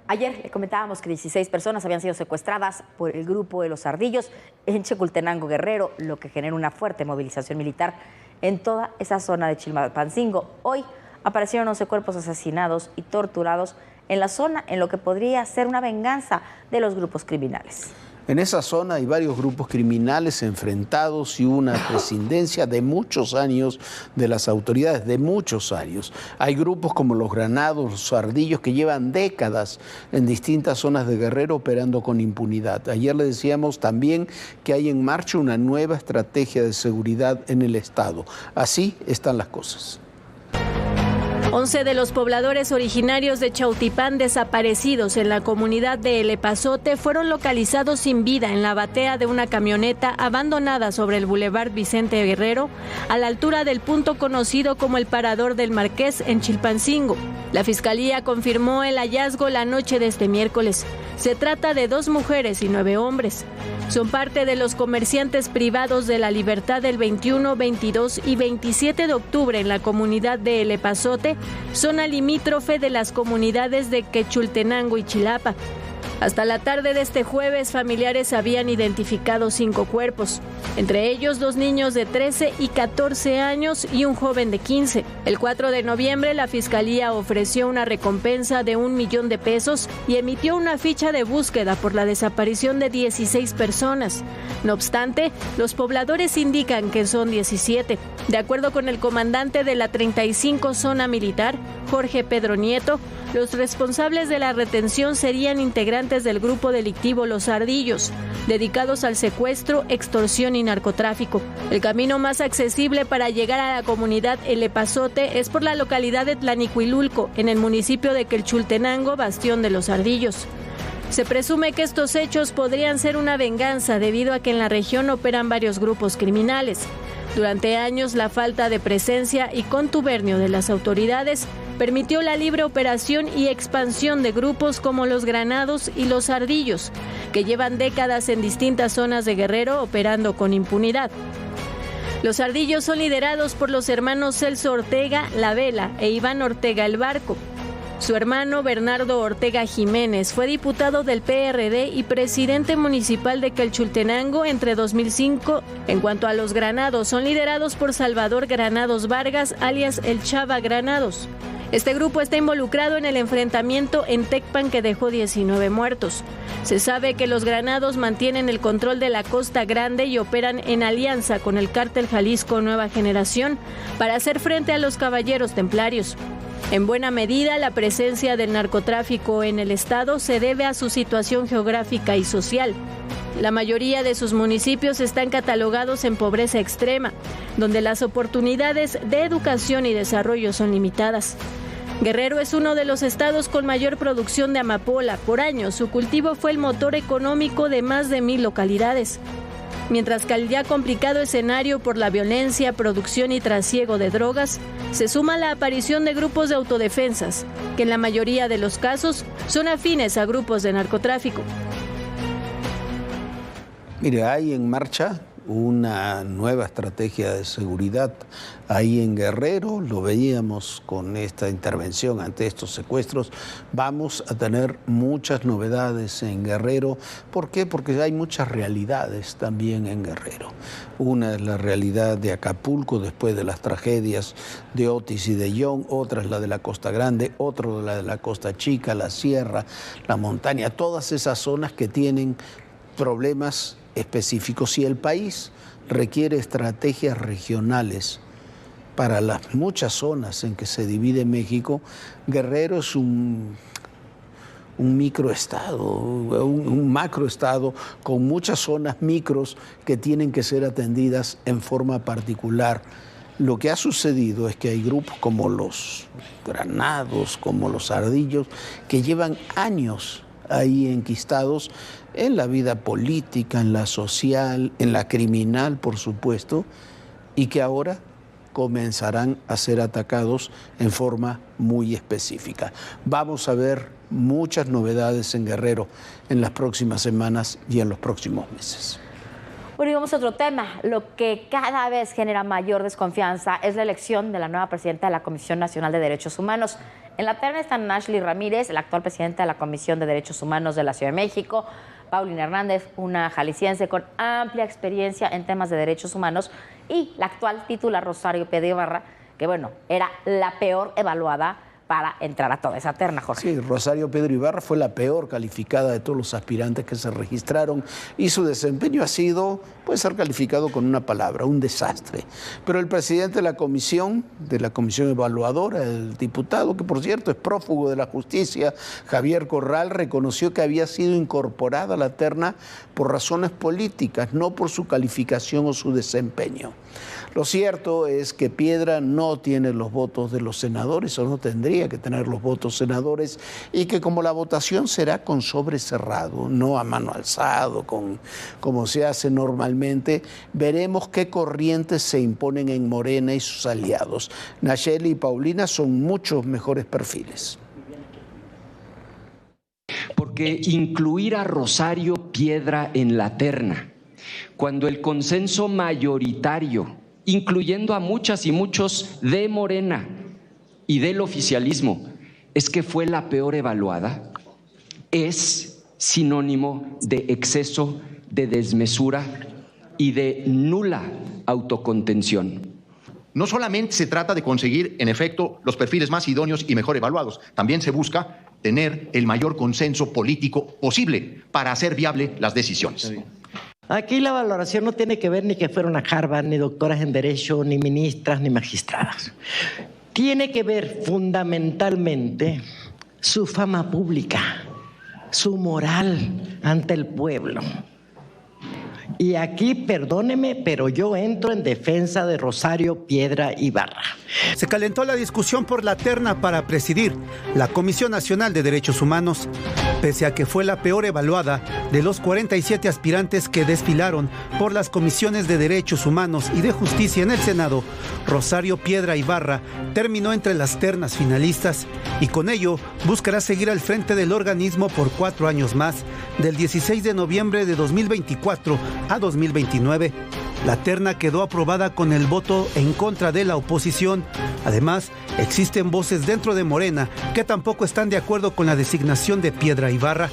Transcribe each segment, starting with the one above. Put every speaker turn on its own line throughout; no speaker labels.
Ayer le comentábamos que 16 personas habían sido secuestradas por el grupo de los Ardillos en Chimaltenango, Guerrero, lo que genera una fuerte movilización militar en toda esa zona de Chilpancingo. Hoy aparecieron 11 cuerpos asesinados y torturados en la zona, en lo que podría ser una venganza de los grupos criminales.
En esa zona hay varios grupos criminales enfrentados y una prescindencia de muchos años de las autoridades, de muchos años. Hay grupos como los Granados, los Ardillos, que llevan décadas en distintas zonas de Guerrero operando con impunidad. Ayer le decíamos también que hay en marcha una nueva estrategia de seguridad en el Estado. Así están las cosas.
11 de los pobladores originarios de Chautipán desaparecidos en la comunidad de El Epazote fueron localizados sin vida en la batea de una camioneta abandonada sobre el Boulevard Vicente Guerrero, a la altura del punto conocido como el Parador del Marqués en Chilpancingo. La Fiscalía confirmó el hallazgo la noche de este miércoles. Se trata de 2 mujeres y 9 hombres. Son parte de los comerciantes privados de la libertad del 21, 22 y 27 de octubre en la comunidad de El Epazote, zona limítrofe de las comunidades de Quechultenango y Chilapa. Hasta la tarde de este jueves, familiares habían identificado 5 cuerpos, entre ellos 2 niños de 13 y 14 años y un joven de 15. El 4 de noviembre, la Fiscalía ofreció una recompensa de $1 millón y emitió una ficha de búsqueda por la desaparición de 16 personas. No obstante, los pobladores indican que son 17. De acuerdo con el comandante de la 35 Zona Militar, Jorge Pedro Nieto, los responsables de la retención serían integrantes del grupo delictivo Los Ardillos, dedicados al secuestro, extorsión y narcotráfico. El camino más accesible para llegar a la comunidad El Epazote es por la localidad de Tlanicuilulco, en el municipio de Quechultenango, bastión de Los Ardillos. Se presume que estos hechos podrían ser una venganza debido a que en la región operan varios grupos criminales. Durante años, la falta de presencia y contubernio de las autoridades permitió la libre operación y expansión de grupos como los Granados y los Ardillos, que llevan décadas en distintas zonas de Guerrero operando con impunidad. Los Ardillos son liderados por los hermanos Celso Ortega La Vela e Iván Ortega El Barco. Su hermano Bernardo Ortega Jiménez fue diputado del PRD y presidente municipal de Quechultenango entre 2005. En cuanto a los Granados, son liderados por Salvador Granados Vargas, alias El Chava Granados. Este grupo está involucrado en el enfrentamiento en Tecpan que dejó 19 muertos. Se sabe que los Granados mantienen el control de la Costa Grande y operan en alianza con el Cártel Jalisco Nueva Generación para hacer frente a los Caballeros Templarios. En buena medida, la presencia del narcotráfico en el estado se debe a su situación geográfica y social. La mayoría de sus municipios están catalogados en pobreza extrema, donde las oportunidades de educación y desarrollo son limitadas. Guerrero es uno de los estados con mayor producción de amapola. Por años, su cultivo fue el motor económico de más de 1,000 localidades. Mientras que al ya complicado escenario por la violencia, producción y trasiego de drogas, se suma la aparición de grupos de autodefensas, que en la mayoría de los casos son afines a grupos de narcotráfico.
Mire, hay en marcha una nueva estrategia de seguridad ahí en Guerrero, lo veíamos con esta intervención ante estos secuestros. Vamos a tener muchas novedades en Guerrero. ¿Por qué? Porque hay muchas realidades también en Guerrero. Una es la realidad de Acapulco después de las tragedias de Otis y de John, otra es la de la Costa Grande, otra la de la Costa Chica, la Sierra, la montaña, todas esas zonas que tienen problemas específicos. Y el país requiere estrategias regionales para las muchas zonas en que se divide México. Guerrero es un microestado, un macroestado con muchas zonas micros que tienen que ser atendidas en forma particular. Lo que ha sucedido es que hay grupos como los Granados, como los Ardillos, que llevan años ahí enquistados en la vida política, en la social, en la criminal, por supuesto, y que ahora comenzarán a ser atacados en forma muy específica. Vamos a ver muchas novedades en Guerrero en las próximas semanas y en los próximos meses.
Bueno, y vamos a otro tema. Lo que cada vez genera mayor desconfianza es la elección de la nueva presidenta de la Comisión Nacional de Derechos Humanos. En la terna están Ashley Ramírez, la actual presidenta de la Comisión de Derechos Humanos de la Ciudad de México, Paulina Hernández, una jalisciense con amplia experiencia en temas de derechos humanos, y la actual titular Rosario Piedra Ibarra, que era la peor evaluada para entrar a toda esa terna, Jorge.
Sí, Rosario Piedra Ibarra fue la peor calificada de todos los aspirantes que se registraron y su desempeño puede ser calificado con una palabra, un desastre. Pero el presidente de la comisión evaluadora, el diputado, que por cierto es prófugo de la justicia, Javier Corral, reconoció que había sido incorporada a la terna por razones políticas, no por su calificación o su desempeño. Lo cierto es que Piedra no tiene los votos de los senadores, o no tendría que tener los votos senadores, y que como la votación será con sobre cerrado, no a mano alzado, como se hace normalmente, veremos qué corrientes se imponen en Morena y sus aliados. Nacheli y Paulina son muchos mejores perfiles.
Porque incluir a Rosario Piedra en la terna, cuando el consenso mayoritario, incluyendo a muchas y muchos de Morena y del oficialismo, es que fue la peor evaluada, es sinónimo de exceso, de desmesura y de nula autocontención.
No solamente se trata de conseguir, en efecto, los perfiles más idóneos y mejor evaluados, también se busca tener el mayor consenso político posible para hacer viable las decisiones.
Aquí la valoración no tiene que ver ni que fueron a Harvard, ni doctoras en Derecho, ni ministras, ni magistradas. Tiene que ver fundamentalmente su fama pública, su moral ante el pueblo. Y aquí, perdóneme, pero yo entro en defensa de Rosario Piedra Ibarra.
Se calentó la discusión por la terna para presidir la Comisión Nacional de Derechos Humanos, pese a que fue la peor evaluada de los 47 aspirantes que desfilaron por las comisiones de Derechos Humanos y de Justicia en el Senado. Rosario Piedra Ibarra terminó entre las ternas finalistas y con ello buscará seguir al frente del organismo por 4 años más, del 16 de noviembre de 2024 a 2029. La terna quedó aprobada con el voto en contra de la oposición. Además, existen voces dentro de Morena que tampoco están de acuerdo con la designación de Piedra Ibarra.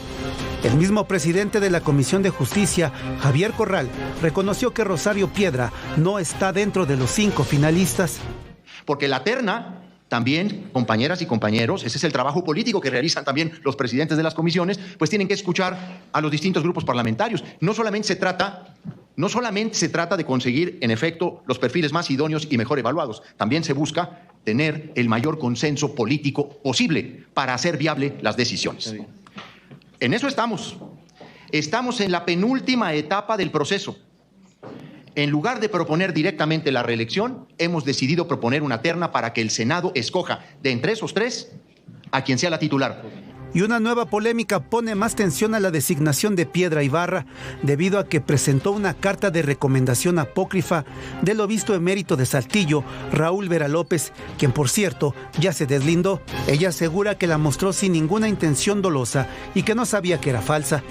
El mismo presidente de la Comisión de Justicia, Javier Corral, reconoció que Rosario Piedra no está dentro de los 5 finalistas.
Porque la terna también, compañeras y compañeros, ese es el trabajo político que realizan también los presidentes de las comisiones, pues tienen que escuchar a los distintos grupos parlamentarios. No solamente se trata de conseguir, en efecto, los perfiles más idóneos y mejor evaluados, también se busca tener el mayor consenso político posible para hacer viable las decisiones. En eso estamos. Estamos en la penúltima etapa del proceso. En lugar de proponer directamente la reelección, hemos decidido proponer una terna para que el Senado escoja de entre esos 3 a quien sea la titular.
Y una nueva polémica pone más tensión a la designación de Piedra Ibarra, debido a que presentó una carta de recomendación apócrifa del obispo emérito de Saltillo, Raúl Vera López, quien por cierto ya se deslindó. Ella asegura que la mostró sin ninguna intención dolosa y que no sabía que era falsa.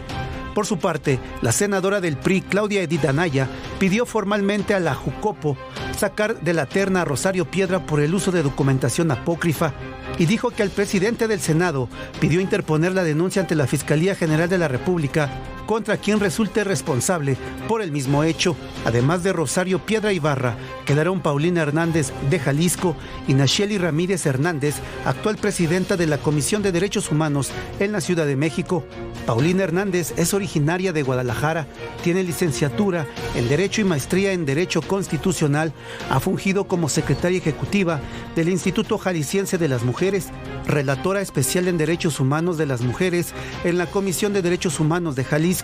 Por su parte, la senadora del PRI, Claudia Edith Anaya, pidió formalmente a la Jucopo sacar de la terna a Rosario Piedra por el uso de documentación apócrifa y dijo que al presidente del Senado pidió interponer la denuncia ante la Fiscalía General de la República contra quien resulte responsable por el mismo hecho. Además de Rosario Piedra Ibarra, quedaron Paulina Hernández de Jalisco y Nacheli Ramírez Hernández, actual presidenta de la Comisión de Derechos Humanos en la Ciudad de México. Paulina Hernández es originaria de Guadalajara, tiene licenciatura en Derecho y maestría en Derecho Constitucional, ha fungido como secretaria ejecutiva del Instituto Jalisciense de las Mujeres, relatora especial en Derechos Humanos de las Mujeres en la Comisión de Derechos Humanos de Jalisco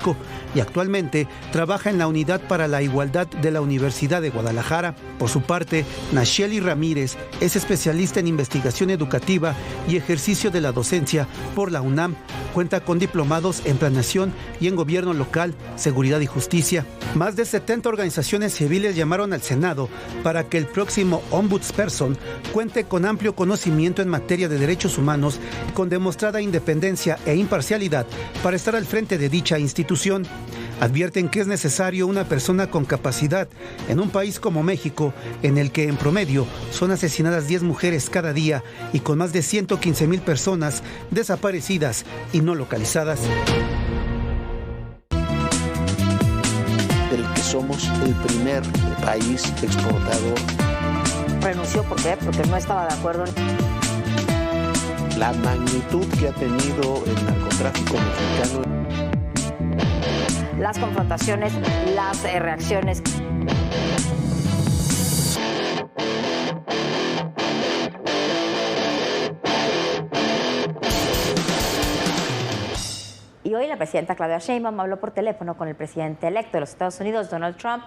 y actualmente trabaja en la Unidad para la Igualdad de la Universidad de Guadalajara. Por su parte, Nacheli Ramírez es especialista en investigación educativa y ejercicio de la docencia por la UNAM. Cuenta con diplomados en planeación y en gobierno local, seguridad y justicia. Más de 70 organizaciones civiles llamaron al Senado para que el próximo ombudsperson cuente con amplio conocimiento en materia de derechos humanos, con demostrada independencia e imparcialidad para estar al frente de dicha institución. advierten que es necesario una persona con capacidad en un país como México, en el que en promedio son asesinadas 10 mujeres cada día y con más de 115,000 personas desaparecidas y no localizadas.
Del que somos el primer país exportador.
Renunció, ¿por qué? Porque no estaba de acuerdo.
La magnitud que ha tenido el narcotráfico mexicano.
Las confrontaciones, las reacciones. Y hoy la presidenta Claudia Sheinbaum habló por teléfono con el presidente electo de los Estados Unidos, Donald Trump,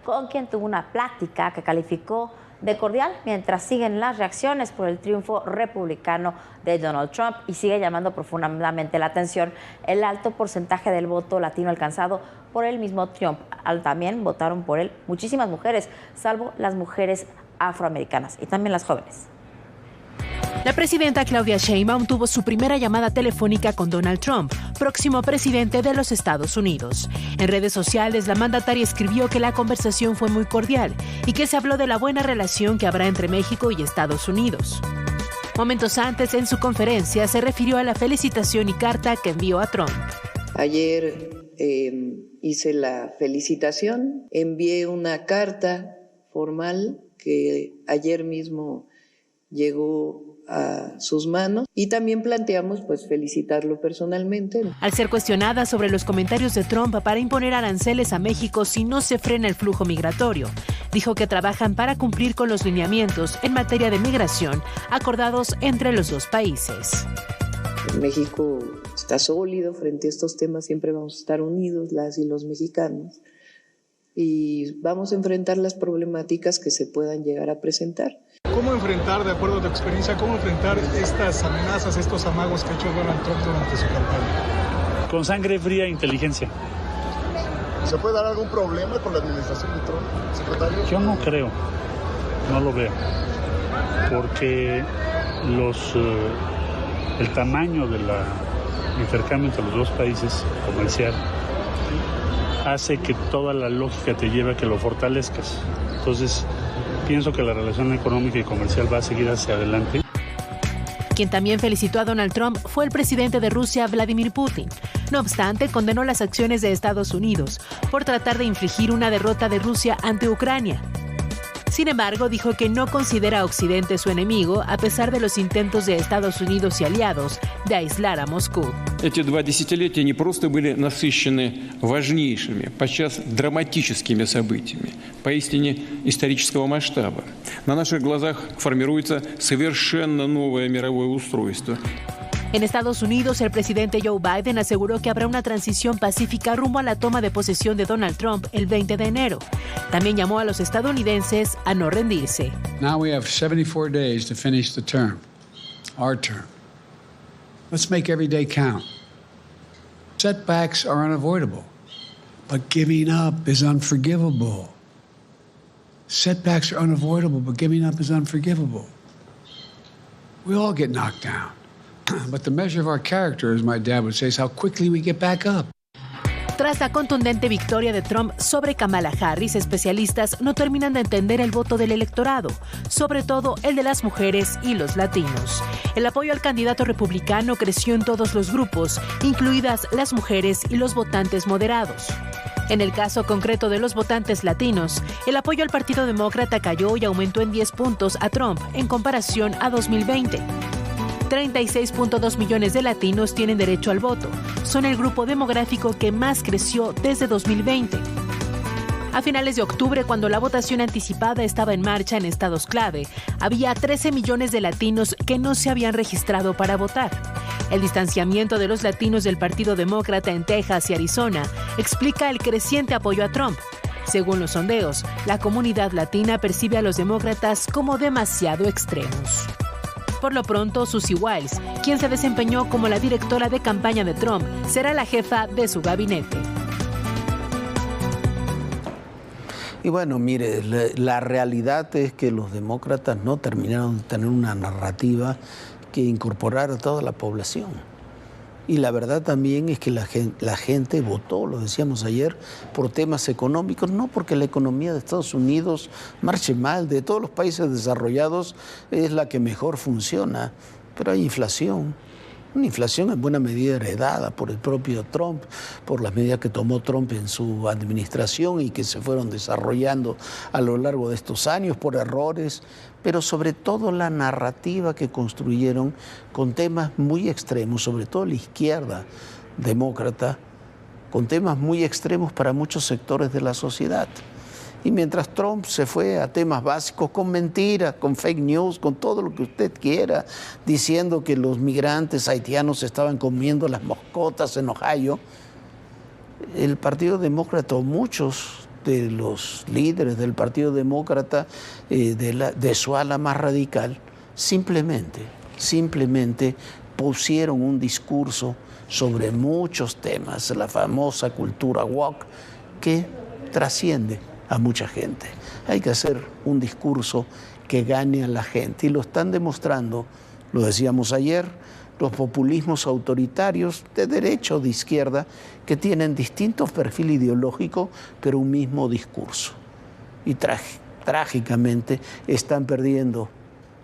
con quien tuvo una plática que calificó de cordial mientras siguen las reacciones por el triunfo republicano de Donald Trump y sigue llamando profundamente la atención el alto porcentaje del voto latino alcanzado por el mismo Trump. También votaron por él muchísimas mujeres, salvo las mujeres afroamericanas y también las jóvenes.
La presidenta Claudia Sheinbaum tuvo su primera llamada telefónica con Donald Trump, próximo presidente de los Estados Unidos. En redes sociales, la mandataria escribió que la conversación fue muy cordial y que se habló de la buena relación que habrá entre México y Estados Unidos. Momentos antes, en su conferencia, se refirió a la felicitación y carta que envió a Trump.
Ayer hice la felicitación, envié una carta formal que ayer mismo llegó a sus manos y también planteamos felicitarlo personalmente.
Al ser cuestionada sobre los comentarios de Trump para imponer aranceles a México si no se frena el flujo migratorio, dijo que trabajan para cumplir con los lineamientos en materia de migración acordados entre los dos países.
México está sólido frente a estos temas, siempre vamos a estar unidos las y los mexicanos y vamos a enfrentar las problemáticas que se puedan llegar a presentar.
¿Cómo enfrentar, de acuerdo a tu experiencia, cómo enfrentar estas amenazas, estos amagos que ha hecho Donald Trump durante su campaña?
Con sangre fría e inteligencia.
¿Se puede dar algún problema con la administración de Trump, secretario?
Yo no creo, no lo veo, porque el tamaño del intercambio entre los dos países comercial hace que toda la lógica te lleve a que lo fortalezcas. Entonces, pienso que la relación económica y comercial va a seguir hacia adelante.
Quien también felicitó a Donald Trump fue el presidente de Rusia, Vladimir Putin. No obstante, condenó las acciones de Estados Unidos por tratar de infligir una derrota de Rusia ante Ucrania. Sin embargo, dijo que no considera a Occidente su enemigo, a pesar de los intentos de Estados Unidos y aliados de aislar a Moscú.
Эти 2 десятилетия не просто были насыщены важнейшими, подчас драматическими событиями, поистине исторического масштаба. На наших глазах формируется совершенно новое мировое устройство.
En Estados Unidos, el presidente Joe Biden aseguró que habrá una transición pacífica rumbo a la toma de posesión de Donald Trump el 20 de enero. También llamó a los estadounidenses a no rendirse.
Now we have 74 days to finish the term, our term. Let's make every day count. Setbacks are unavoidable, but giving up is unforgivable. Setbacks are unavoidable, but giving up is unforgivable. We all get knocked down. But the measure of our character, as my dad would say, is how quickly we get back up.
Tras la contundente victoria de Trump sobre Kamala Harris, especialistas no terminan de entender el voto del electorado, sobre todo el de las mujeres y los latinos. El apoyo al candidato republicano creció en todos los grupos, incluidas las mujeres y los votantes moderados. En el caso concreto de los votantes latinos, el apoyo al Partido Demócrata cayó y aumentó en 10 puntos a Trump en comparación a 2020. 36.2 millones de latinos tienen derecho al voto. Son el grupo demográfico que más creció desde 2020. A finales de octubre, cuando la votación anticipada estaba en marcha en estados clave, había 13 millones de latinos que no se habían registrado para votar. El distanciamiento de los latinos del Partido Demócrata en Texas y Arizona explica el creciente apoyo a Trump. Según los sondeos, la comunidad latina percibe a los demócratas como demasiado extremos. Por lo pronto, Susie Wiles, quien se desempeñó como la directora de campaña de Trump, será la jefa de su gabinete.
Y bueno, mire, la realidad es que los demócratas no terminaron de tener una narrativa que incorporara a toda la población. Y la verdad también es que la gente votó, lo decíamos ayer, por temas económicos, no porque la economía de Estados Unidos marche mal, de todos los países desarrollados es la que mejor funciona, pero hay inflación. Una inflación en buena medida heredada por el propio Trump, por las medidas que tomó Trump en su administración y que se fueron desarrollando a lo largo de estos años por errores, pero sobre todo la narrativa que construyeron con temas muy extremos, sobre todo la izquierda demócrata, con temas muy extremos para muchos sectores de la sociedad. Y mientras Trump se fue a temas básicos con mentiras, con fake news, con todo lo que usted quiera, diciendo que los migrantes haitianos estaban comiendo las moscotas en Ohio, el Partido Demócrata o muchos de los líderes del Partido Demócrata de su ala más radical simplemente pusieron un discurso sobre muchos temas, la famosa cultura woke, que trasciende a mucha gente. Hay que hacer un discurso que gane a la gente y lo están demostrando, lo decíamos ayer, los populismos autoritarios de derecha o de izquierda que tienen distintos perfiles ideológicos pero un mismo discurso. Y trágicamente están perdiendo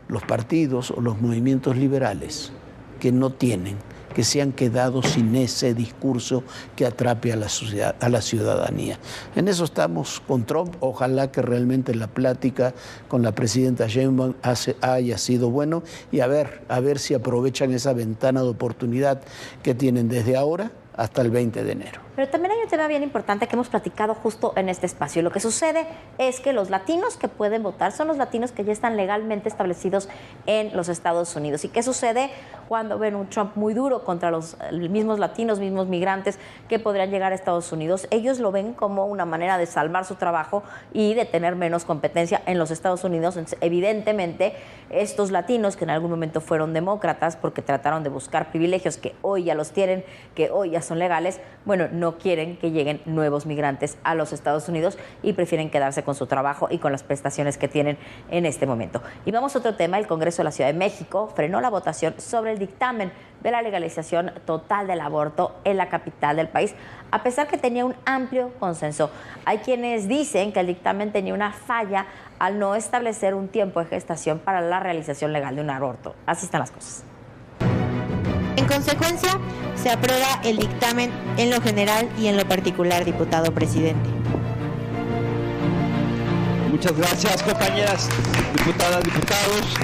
los partidos o los movimientos liberales que no tienen, que se han quedado sin ese discurso que atrape a la ciudadanía. En eso estamos con Trump. Ojalá que realmente la plática con la presidenta Sheinbaum haya sido bueno y a ver si aprovechan esa ventana de oportunidad que tienen desde ahora hasta el 20 de enero.
Pero también hay un tema bien importante que hemos platicado justo en este espacio. Lo que sucede es que los latinos que pueden votar son los latinos que ya están legalmente establecidos en los Estados Unidos. ¿Y qué sucede cuando ven un Trump muy duro contra los mismos latinos, mismos migrantes que podrían llegar a Estados Unidos? Ellos lo ven como una manera de salvar su trabajo y de tener menos competencia en los Estados Unidos. Entonces, evidentemente, estos latinos que en algún momento fueron demócratas porque trataron de buscar privilegios que hoy ya los tienen, que hoy ya son legales, bueno, no quieren que lleguen nuevos migrantes a los Estados Unidos y prefieren quedarse con su trabajo y con las prestaciones que tienen en este momento. Y vamos a otro tema. El Congreso de la Ciudad de México frenó la votación sobre el dictamen de la legalización total del aborto en la capital del país, a pesar que tenía un amplio consenso. Hay quienes dicen que el dictamen tenía una falla al no establecer un tiempo de gestación para la realización legal de un aborto. Así están las cosas.
En consecuencia, se aprueba el dictamen en lo general y en lo particular, diputado presidente.
Muchas gracias, compañeras diputadas, diputados.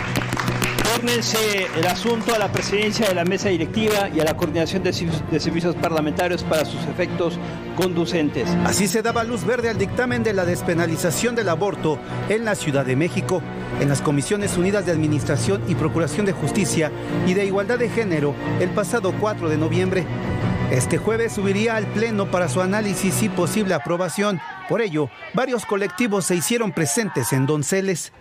Tórnense el asunto a la presidencia de la mesa directiva y a la coordinación de servicios parlamentarios para sus efectos conducentes.
Así se daba luz verde al dictamen de la despenalización del aborto en la Ciudad de México. En las Comisiones Unidas de Administración y Procuración de Justicia y de Igualdad de Género el pasado 4 de noviembre. Este jueves subiría al Pleno para su análisis y posible aprobación. Por ello, varios colectivos se hicieron presentes en Donceles.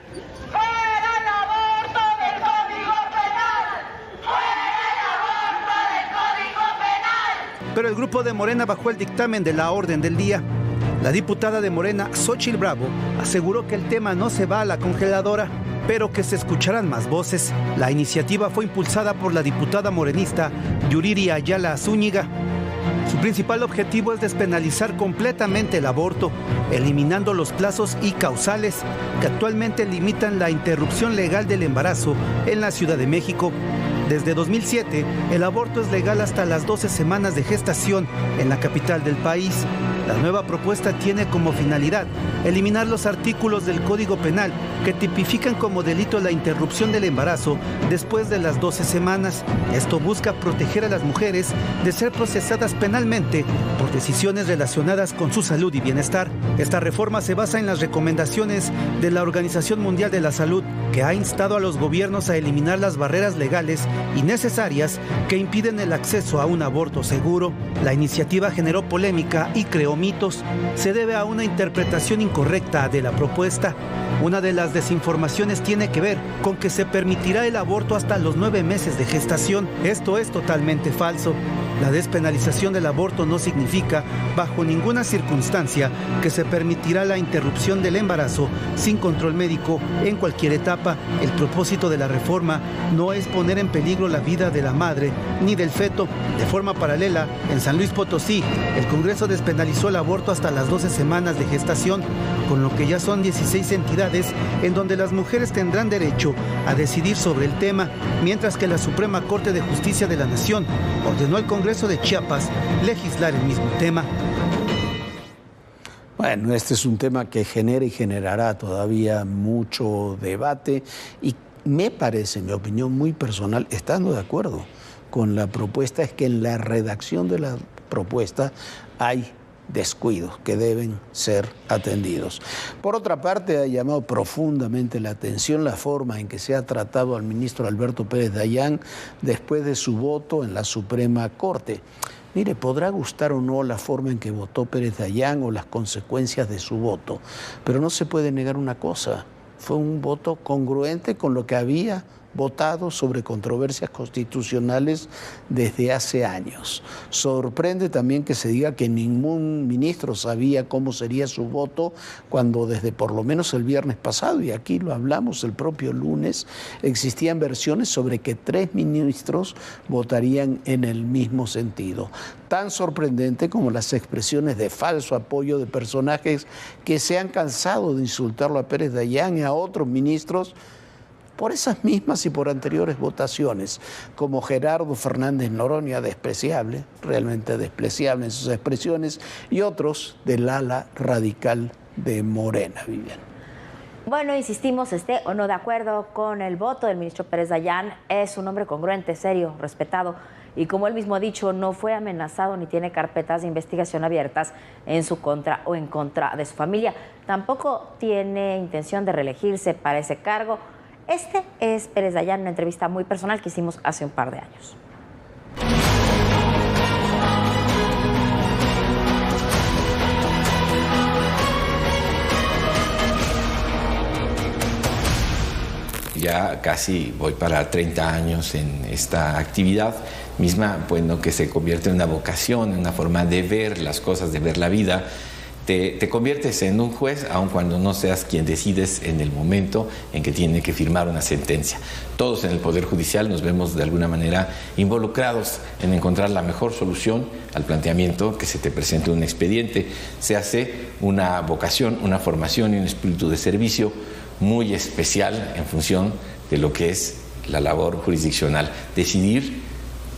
Pero el grupo de Morena bajó el dictamen de la orden del día. La diputada de Morena, Xóchitl Bravo, aseguró que el tema no se va a la congeladora, pero que se escucharán más voces. La iniciativa fue impulsada por la diputada morenista Yuriri Ayala Zúñiga. Su principal objetivo es despenalizar completamente el aborto, eliminando los plazos y causales que actualmente limitan la interrupción legal del embarazo en la Ciudad de México. Desde 2007, el aborto es legal hasta las 12 semanas de gestación en la capital del país. La nueva propuesta tiene como finalidad eliminar los artículos del Código Penal que tipifican como delito la interrupción del embarazo después de las 12 semanas. Esto busca proteger a las mujeres de ser procesadas penalmente por decisiones relacionadas con su salud y bienestar. Esta reforma se basa en las recomendaciones de la Organización Mundial de la Salud, que ha instado a los gobiernos a eliminar las barreras legales y necesarias que impiden el acceso a un aborto seguro. La iniciativa generó polémica y creó mitos. Se debe a una interpretación incorrecta de la propuesta. Una de las desinformaciones tiene que ver con que se permitirá el aborto hasta los 9 meses de gestación. Esto es totalmente falso. La despenalización del aborto no significa, bajo ninguna circunstancia, que se permitirá la interrupción del embarazo sin control médico en cualquier etapa. El propósito de la reforma no es poner en peligro la vida de la madre ni del feto. De forma paralela, en San Luis Potosí, el Congreso despenalizó el aborto hasta las 12 semanas de gestación, con lo que ya son 16 entidades en donde las mujeres tendrán derecho a decidir sobre el tema, mientras que la Suprema Corte de Justicia de la Nación ordenó al Congreso de Chiapas legislar el mismo tema.
Bueno, este es un tema que genera y generará todavía mucho debate y me parece, en mi opinión muy personal, estando de acuerdo con la propuesta, es que en la redacción de la propuesta hay descuidos que deben ser atendidos. Por otra parte, ha llamado profundamente la atención la forma en que se ha tratado al ministro Alberto Pérez Dayán después de su voto en la Suprema Corte. Mire, podrá gustar o no la forma en que votó Pérez Dayán o las consecuencias de su voto, pero no se puede negar una cosa, fue un voto congruente con lo que había votado sobre controversias constitucionales desde hace años. Sorprende también que se diga que ningún ministro sabía cómo sería su voto cuando desde por lo menos el viernes pasado, y aquí lo hablamos el propio lunes, existían versiones sobre que 3 ministros votarían en el mismo sentido. Tan sorprendente como las expresiones de falso apoyo de personajes que se han cansado de insultarlo a Pérez Dayán y a otros ministros por esas mismas y por anteriores votaciones, como Gerardo Fernández Noroña, despreciable, realmente despreciable en sus expresiones, y otros del ala radical de Morena, Vivian.
Bueno, insistimos, esté o no de acuerdo con el voto del ministro Pérez Dayán, es un hombre congruente, serio, respetado, y como él mismo ha dicho, no fue amenazado ni tiene carpetas de investigación abiertas en su contra o en contra de su familia. Tampoco tiene intención de reelegirse para ese cargo. Este es Pérez Dayán, una entrevista muy personal que hicimos hace un par de años.
Ya casi voy para 30 años en esta actividad misma, bueno, que se convierte en una vocación, en una forma de ver las cosas, de ver la vida. Te conviertes en un juez, aun cuando no seas quien decides en el momento en que tiene que firmar una sentencia. Todos en el Poder Judicial nos vemos de alguna manera involucrados en encontrar la mejor solución al planteamiento que se te presente un expediente. Se hace una vocación, una formación y un espíritu de servicio muy especial en función de lo que es la labor jurisdiccional. Decidir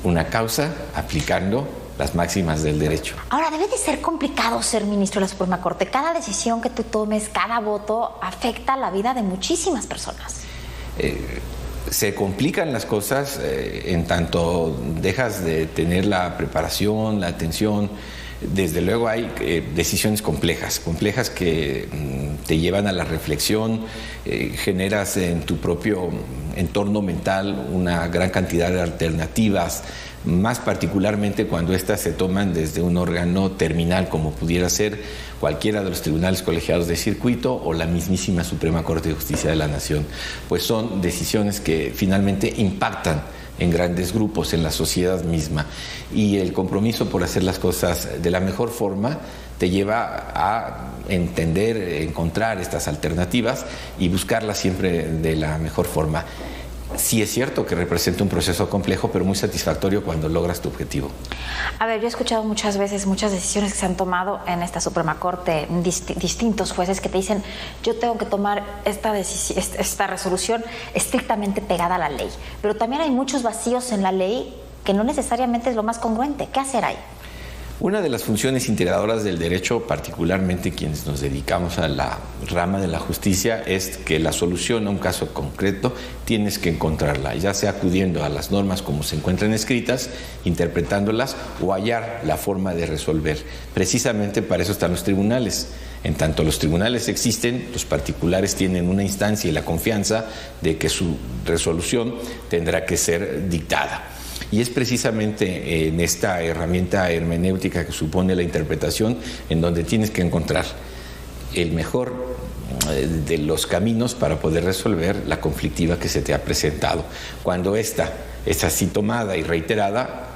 una causa aplicando las máximas del derecho.
Ahora, debe de ser complicado ser ministro de la Suprema Corte. Cada decisión que tú tomes, cada voto, afecta la vida de muchísimas personas.
Se complican las cosas en tanto dejas de tener la preparación, la atención. Desde luego hay decisiones complejas que te llevan a la reflexión, generas en tu propio entorno mental una gran cantidad de alternativas, más particularmente cuando éstas se toman desde un órgano terminal como pudiera ser cualquiera de los tribunales colegiados de circuito o la mismísima Suprema Corte de Justicia de la Nación, pues son decisiones que finalmente impactan en grandes grupos, en la sociedad misma, y el compromiso por hacer las cosas de la mejor forma te lleva a entender, encontrar estas alternativas y buscarlas siempre de la mejor forma. Sí es cierto que representa un proceso complejo, pero muy satisfactorio cuando logras tu objetivo.
A ver, yo he escuchado muchas veces muchas decisiones que se han tomado en esta Suprema Corte, distintos jueces que te dicen, yo tengo que tomar esta resolución estrictamente pegada a la ley. Pero también hay muchos vacíos en la ley que no necesariamente es lo más congruente. ¿Qué hacer ahí?
Una de las funciones integradoras del derecho, particularmente quienes nos dedicamos a la rama de la justicia, es que la solución a un caso concreto tienes que encontrarla, ya sea acudiendo a las normas como se encuentran escritas, interpretándolas o hallar la forma de resolver. Precisamente para eso están los tribunales. En tanto los tribunales existen, los particulares tienen una instancia y la confianza de que su resolución tendrá que ser dictada. Y es precisamente en esta herramienta hermenéutica que supone la interpretación en donde tienes que encontrar el mejor de los caminos para poder resolver la conflictiva que se te ha presentado. Cuando esta es así tomada y reiterada,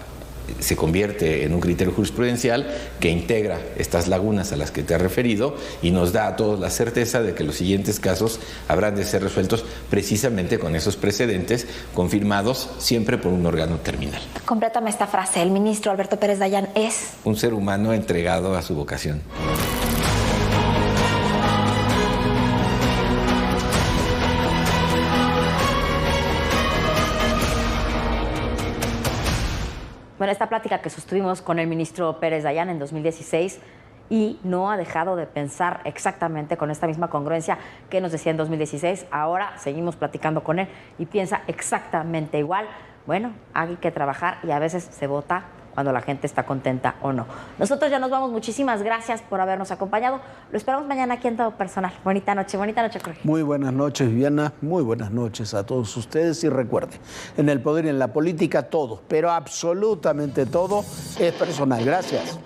se convierte en un criterio jurisprudencial que integra estas lagunas a las que te has referido y nos da a todos la certeza de que los siguientes casos habrán de ser resueltos precisamente con esos precedentes confirmados siempre por un órgano terminal.
Complétame esta frase. El ministro Alberto Pérez Dayán es
un ser humano entregado a su vocación.
Bueno, esta plática que sostuvimos con el ministro Pérez Dayán en 2016 y no ha dejado de pensar exactamente con esta misma congruencia que nos decía en 2016. Ahora seguimos platicando con él y piensa exactamente igual. Bueno, hay que trabajar y a veces se vota cuando la gente está contenta o no. Nosotros ya nos vamos. Muchísimas gracias por habernos acompañado. Lo esperamos mañana aquí en Todo Personal. Bonita noche, Jorge.
Muy buenas noches, Viviana. Muy buenas noches a todos ustedes. Y recuerden, en el poder y en la política todo, pero absolutamente todo es personal. Gracias.